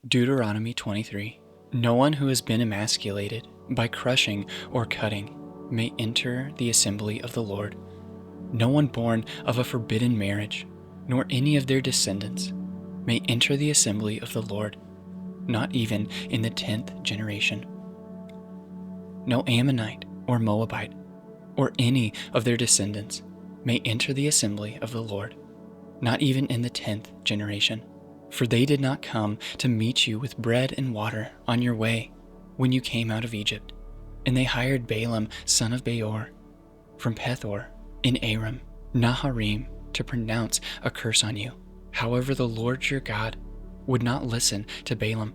Deuteronomy 23. No one who has been emasculated by crushing or cutting may enter the assembly of the Lord. No one born of a forbidden marriage, nor any of their descendants, may enter the assembly of the Lord, not even in the 10th generation. No Ammonite or Moabite, or any of their descendants, may enter the assembly of the Lord, not even in the 10th generation. For they did not come to meet you with bread and water on your way when you came out of Egypt, and they hired Balaam son of Beor from Pethor in Aram Naharim to pronounce a curse on you. However, the Lord your God would not listen to Balaam,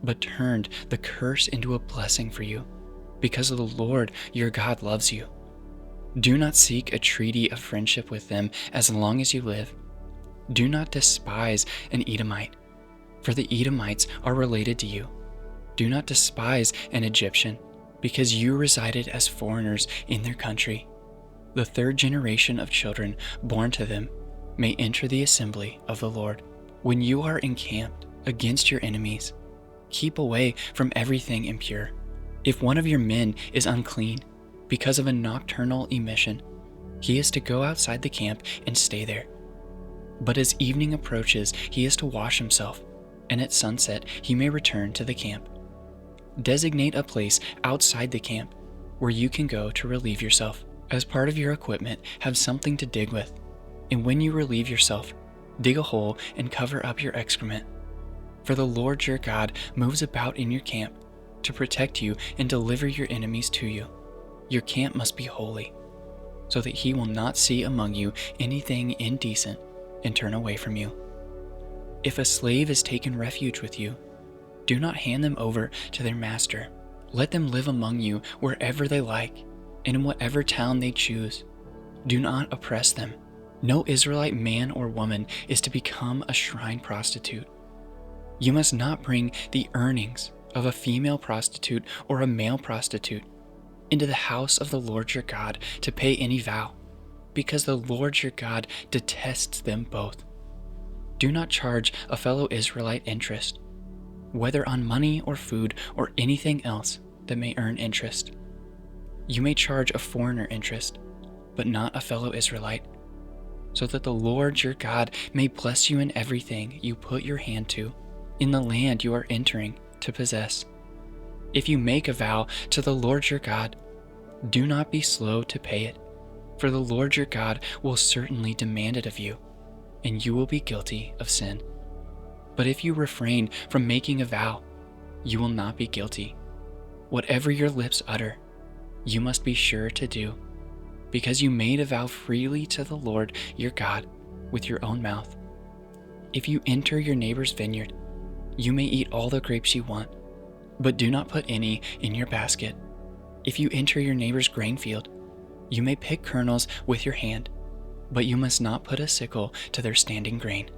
but turned the curse into a blessing for you, because the Lord your God loves you. Do not seek a treaty of friendship with them as long as you live. Do not despise an Edomite, for the Edomites are related to you. Do not despise an Egyptian, because you resided as foreigners in their country. The 3rd generation of children born to them may enter the assembly of the Lord. When you are encamped against your enemies, keep away from everything impure. If one of your men is unclean because of a nocturnal emission, he is to go outside the camp and stay there. But as evening approaches, he is to wash himself, and at sunset he may return to the camp. Designate a place outside the camp where you can go to relieve yourself. As part of your equipment, have something to dig with, and when you relieve yourself, dig a hole and cover up your excrement. For the Lord your God moves about in your camp to protect you and deliver your enemies to you. Your camp must be holy, so that he will not see among you anything indecent and turn away from you. If a slave has taken refuge with you, do not hand them over to their master. Let them live among you wherever they like, and in whatever town they choose. Do not oppress them. No Israelite man or woman is to become a shrine prostitute. You must not bring the earnings of a female prostitute or a male prostitute into the house of the Lord your God to pay any vow, because the Lord your God detests them both. Do not charge a fellow Israelite interest, whether on money or food or anything else that may earn interest. You may charge a foreigner interest, but not a fellow Israelite, so that the Lord your God may bless you in everything you put your hand to in the land you are entering to possess. If you make a vow to the Lord your God, do not be slow to pay it, for the Lord your God will certainly demand it of you, and you will be guilty of sin. But if you refrain from making a vow, you will not be guilty. Whatever your lips utter, you must be sure to do, because you made a vow freely to the Lord your God with your own mouth. If you enter your neighbor's vineyard, you may eat all the grapes you want, but do not put any in your basket. If you enter your neighbor's grain field, you may pick kernels with your hand, but you must not put a sickle to their standing grain.